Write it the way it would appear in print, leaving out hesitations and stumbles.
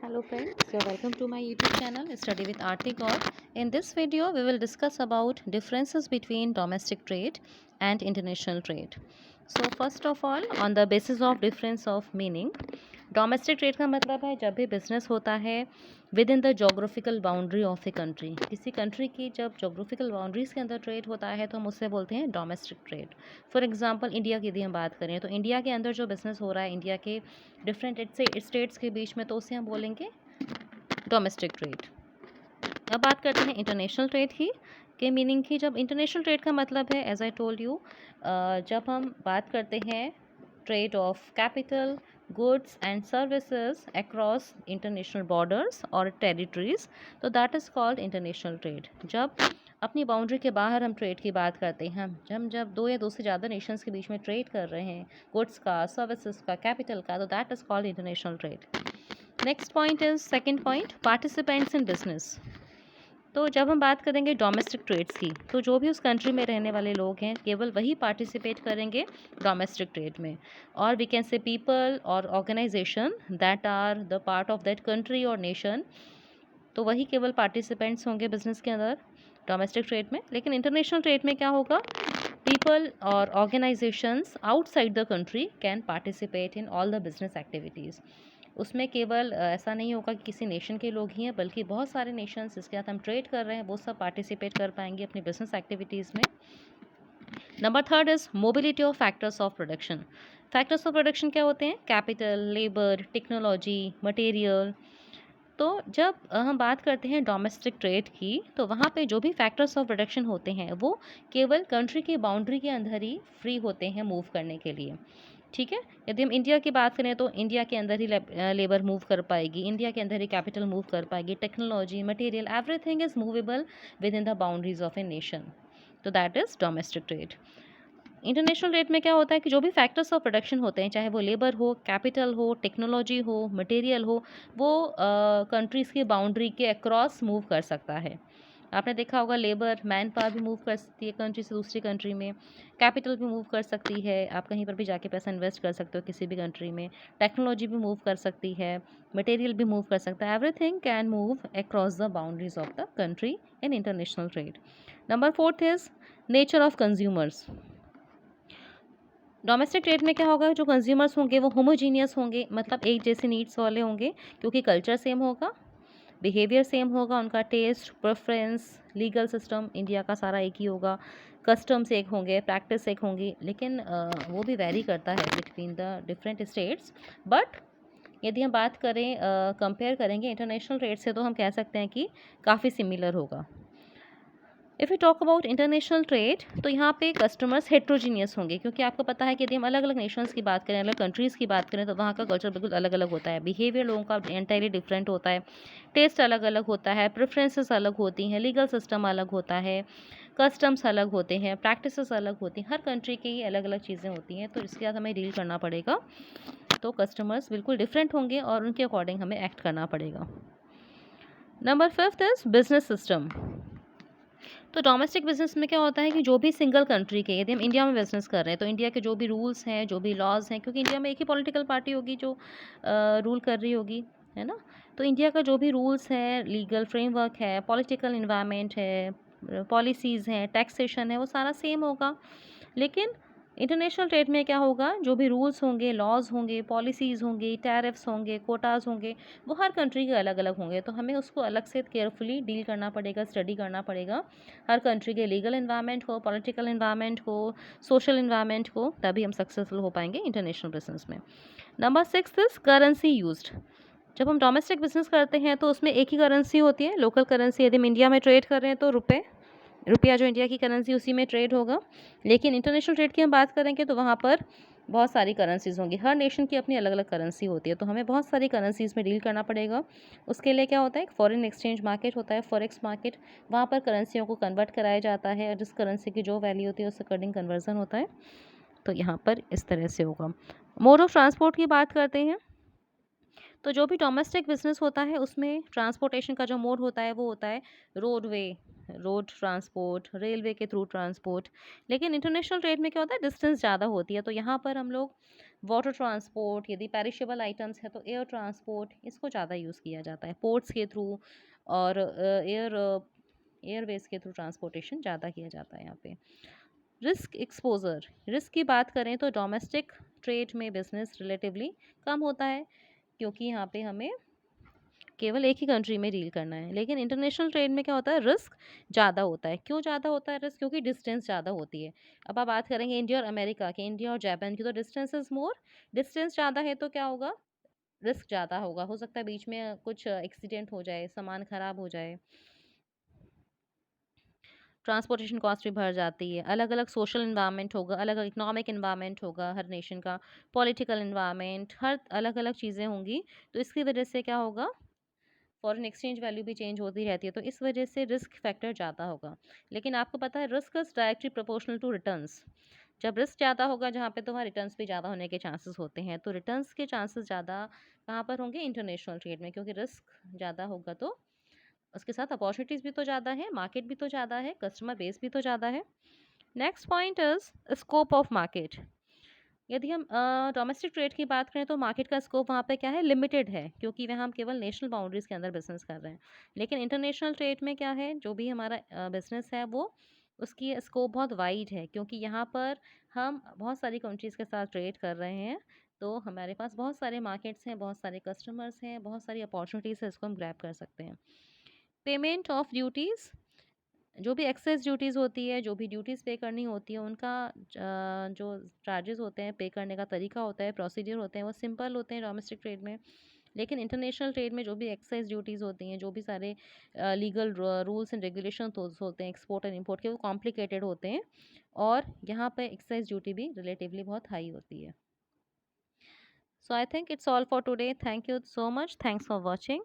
Hello friends, you're welcome to my YouTube channel Study with Aarti Gaur. In this video, we will discuss about differences between domestic trade and international trade. So first of all, on the basis of difference of meaning, domestic trade का मतलब है जब भी business होता है with in the geographical boundary of a country. किसी country की जब जोग्राफिकल बाउंड्रीज के अंदर ट्रेड होता है तो हम उससे बोलते हैं domestic trade. For example India की यदि हम बात करें तो इंडिया के अंदर जो बिजनेस हो रहा है इंडिया के डिफरेंट स्टेट्स के बीच में, तो उसे हम बोलेंगे डोमेस्टिक ट्रेड। अब बात करते हैं इंटरनेशनल ट्रेड के मीनिंग की। जब इंटरनेशनल ट्रेड का मतलब है, एज आई टोल्ड यू, जब हम बात करते हैं trade off capital, goods and services across international borders और टेरिटरीज, तो that is called international trade. जब अपनी बाउंड्री के बाहर हम ट्रेड की बात करते हैं, हम जब दो या दो से ज़्यादा नेशंस के बीच में ट्रेड कर रहे हैं, गुड्स का, सर्विसेज का, कैपिटल का, तो that is called international trade. Next point is second point, participants in business. तो जब हम बात करेंगे डोमेस्टिक ट्रेड्स की, तो जो भी उस कंट्री में रहने वाले लोग हैं केवल वही पार्टिसिपेट करेंगे डोमेस्टिक ट्रेड में, और वी कैन से पीपल और organisation that are the part of that country और नेशन, तो वही केवल पार्टिसिपेंट्स होंगे बिजनेस के अंदर डोमेस्टिक ट्रेड में। लेकिन इंटरनेशनल ट्रेड में क्या होगा, पीपल और organisations outside the country can participate in all the business activities. उसमें केवल ऐसा नहीं होगा कि किसी नेशन के लोग ही हैं, बल्कि बहुत सारे नेशंस जिसके साथ हम ट्रेड कर रहे हैं वो सब पार्टिसिपेट कर पाएंगे अपनी बिजनेस एक्टिविटीज़ में। Number third is mobility of factors of production. Factors of production क्या होते हैं, कैपिटल, लेबर, टेक्नोलॉजी, मटेरियल। तो जब हम बात करते हैं डोमेस्टिक ट्रेड की, तो वहाँ पे जो भी फैक्टर्स ऑफ प्रोडक्शन होते हैं वो केवल कंट्री की बाउंड्री के अंदर ही फ्री होते हैं मूव करने के लिए। ठीक है, यदि हम इंडिया की बात करें तो इंडिया के अंदर ही लेबर मूव कर पाएगी, इंडिया के अंदर ही कैपिटल मूव कर पाएगी, technology, material, everything is movable within the boundaries of a nation, तो that is domestic trade. International trade में क्या होता है कि जो भी फैक्टर्स ऑफ प्रोडक्शन होते हैं, चाहे वो लेबर हो, कैपिटल हो, टेक्नोलॉजी हो, मटेरियल हो, वो कंट्रीज़ की बाउंड्री के अक्रॉस मूव कर सकता है। आपने देखा होगा लेबर, मैन पावर भी मूव कर सकती है कंट्री से दूसरी कंट्री में, कैपिटल भी मूव कर सकती है, आप कहीं पर भी जाके पैसा इन्वेस्ट कर सकते हो किसी भी कंट्री में, टेक्नोलॉजी भी मूव कर सकती है, मटेरियल भी मूव कर सकता है, everything can move across the boundaries of the country in international trade. Number fourth is nature of consumers. Domestic trade में क्या होगा, जो कंज्यूमर्स होंगे वो होमोजीनियस होंगे, मतलब एक जैसे नीड्स वाले होंगे, क्योंकि कल्चर सेम होगा, बिहेवियर सेम होगा, उनका taste, preference, legal system India का सारा एक ही होगा, कस्टम्स एक होंगे, प्रैक्टिस एक होंगी, लेकिन वो भी वेरी करता है between the different states. But यदि हम बात करें, कंपेयर करेंगे इंटरनेशनल ट्रेड से, तो हम कह सकते हैं कि काफ़ी सिमिलर होगा। If you talk about international trade, तो यहाँ पे कस्टमर्स हेट्रोजीनियस होंगे, क्योंकि आपको पता है कि यदि हम अलग अलग नेशंस की बात करें, अलग कंट्रीज़ की बात करें, तो वहाँ का कल्चर बिल्कुल अलग अलग होता है, बिहेवियर लोगों का एंटायरली डिफरेंट होता है, टेस्ट अलग अलग होता है, प्रेफरेंसेस अलग होती हैं, लीगल सिस्टम अलग होता है, कस्टम्स अलग होते हैं, प्रैक्टिसेस अलग होती हैं, हर कंट्री की अलग अलग चीज़ें होती हैं, तो इसके साथ हमें डील करना पड़ेगा। तो कस्टमर्स बिल्कुल डिफरेंट होंगे और उनके अकॉर्डिंग हमें एक्ट करना पड़ेगा। Number fifth is business system. तो डोमेस्टिक बिजनेस में क्या होता है कि जो भी सिंगल कंट्री के, यदि हम इंडिया में बिजनेस कर रहे हैं तो इंडिया के जो भी रूल्स हैं, जो भी लॉज हैं, क्योंकि इंडिया में एक ही पॉलिटिकल पार्टी होगी जो रूल कर रही होगी, है ना, तो इंडिया का जो भी रूल्स है, लीगल फ्रेमवर्क है, पॉलिटिकल इन्वायरमेंट है, पॉलिसीज़ हैं, टैक्सेशन है, वो सारा सेम होगा। लेकिन इंटरनेशनल ट्रेड में क्या होगा, जो भी रूल्स होंगे, लॉज होंगे, पॉलिसीज़ होंगी, टैरिफ्स होंगे, कोटाज होंगे, वो हर कंट्री के अलग अलग होंगे, तो हमें उसको अलग से केयरफुली डील करना पड़ेगा, स्टडी करना पड़ेगा हर कंट्री के लीगल इन्वायरमेंट को, पॉलिटिकल इन्वायरमेंट को, सोशल इन्वायरमेंट को, तभी हम सक्सेसफुल हो पाएंगे इंटरनेशनल बिजनेस में। Number six is currency used. जब हम डोमेस्टिक बिजनेस करते हैं तो उसमें एक ही करेंसी होती है, लोकल करेंसी। यदि हम इंडिया में ट्रेड कर रहे हैं तो रुपया जो इंडिया की करेंसी, उसी में ट्रेड होगा। लेकिन इंटरनेशनल ट्रेड की हम बात करेंगे तो वहाँ पर बहुत सारी करेंसीज होंगी, हर नेशन की अपनी अलग अलग करेंसी होती है, तो हमें बहुत सारी करेंसीज में डील करना पड़ेगा। उसके लिए क्या होता है, एक फॉरेन एक्सचेंज मार्केट होता है, फॉरेक्स मार्केट, वहाँ पर करेंसियों को कन्वर्ट कराया जाता है और जिस करेंसी की जो वैल्यू होती है उस अकॉर्डिंग कन्वर्जन होता है, तो यहाँ पर इस तरह से होगा। मोड ऑफ ट्रांसपोर्ट की बात करते हैं, तो जो भी डोमेस्टिक बिजनेस होता है उसमें ट्रांसपोर्टेशन का जो मोड होता है वो होता है रोड ट्रांसपोर्ट, रेलवे के थ्रू ट्रांसपोर्ट। लेकिन इंटरनेशनल ट्रेड में क्या होता है, डिस्टेंस ज़्यादा होती है, तो यहाँ पर हम लोग वाटर ट्रांसपोर्ट, यदि पेरिशेबल आइटम्स है तो एयर ट्रांसपोर्ट, इसको ज़्यादा यूज़ किया जाता है पोर्ट्स के थ्रू, और एयरवेज के थ्रू ट्रांसपोर्टेशन ज़्यादा किया जाता है यहाँ पे। रिस्क एक्सपोजर, रिस्क की बात करें तो डोमेस्टिक ट्रेड में बिजनेस रिलेटिवली कम होता है, क्योंकि यहाँ पे हमें केवल एक ही कंट्री में डील करना है। लेकिन इंटरनेशनल ट्रेड में क्या होता है, रिस्क ज़्यादा होता है। क्यों ज़्यादा होता है रिस्क? क्योंकि डिस्टेंस ज़्यादा होती है। अब आप बात करेंगे इंडिया और अमेरिका की, इंडिया और जापान की, तो डिस्टेंस इज़ मोर। डिस्टेंस ज़्यादा है तो क्या होगा, रिस्क ज़्यादा होगा। हो सकता है बीच में कुछ एक्सीडेंट हो जाए, सामान ख़राब हो जाए, ट्रांसपोर्टेशन कॉस्ट भी बढ़ जाती है। अलग अलग सोशल इन्वायरमेंट होगा, अलग अलग इकोनॉमिक इन्वायरमेंट होगा हर नेशन का, पॉलिटिकल इन्वायरमेंट, हर अलग अलग चीज़ें होंगी। तो इसकी वजह से क्या होगा, फॉरेन एक्सचेंज वैल्यू भी चेंज होती रहती है, तो इस वजह से रिस्क फैक्टर ज़्यादा होगा। लेकिन आपको पता है risk is directly proportional to returns. जब रिस्क ज़्यादा होगा जहाँ पे तुम्हारे रिटर्न्स भी ज़्यादा होने के चांसेस होते हैं, तो रिटर्न्स के चांसेस ज़्यादा कहाँ पर होंगे, इंटरनेशनल ट्रेड में, क्योंकि रिस्क ज़्यादा होगा तो उसके साथ अपॉर्चुनिटीज़ भी तो ज़्यादा है, मार्केट भी तो ज़्यादा है, कस्टमर बेस भी तो ज़्यादा है। Next point is scope of market. यदि हम डोमेस्टिक ट्रेड की बात करें तो मार्केट का स्कोप वहाँ पे क्या है, लिमिटेड है, क्योंकि वहाँ हम केवल नेशनल बाउंड्रीज़ के अंदर बिजनेस कर रहे हैं। लेकिन इंटरनेशनल ट्रेड में क्या है, जो भी हमारा बिजनेस है वो उसकी स्कोप बहुत वाइड है, क्योंकि यहाँ पर हम बहुत सारी कंट्रीज़ के साथ ट्रेड कर रहे हैं। तो हमारे पास बहुत सारे मार्केट्स हैं, बहुत सारे कस्टमर्स हैं, बहुत सारी अपॉर्चुनिटीज़ है, इसको हम ग्रैब कर सकते हैं। पेमेंट ऑफ ड्यूटीज़, जो भी एक्सेस ड्यूटीज़ होती है, जो भी ड्यूटीज़ पे करनी होती है, उनका जो चार्जेस होते हैं, पे करने का तरीका होता है, प्रोसीजर होते हैं, वो सिंपल होते हैं डोमेस्टिक ट्रेड में। लेकिन इंटरनेशनल ट्रेड में जो भी एक्साइज ड्यूटीज़ होती हैं, जो भी सारे लीगल रूल्स एंड रेगुलेशन होते हैं एक्सपोर्ट एंड इंपोर्ट के, वो कॉम्प्लिकेटेड होते हैं, और यहाँ पे एक्साइज ड्यूटी भी रिलेटिवली बहुत हाई होती है। So I think it's all for today. Thank you so much, thanks for watching.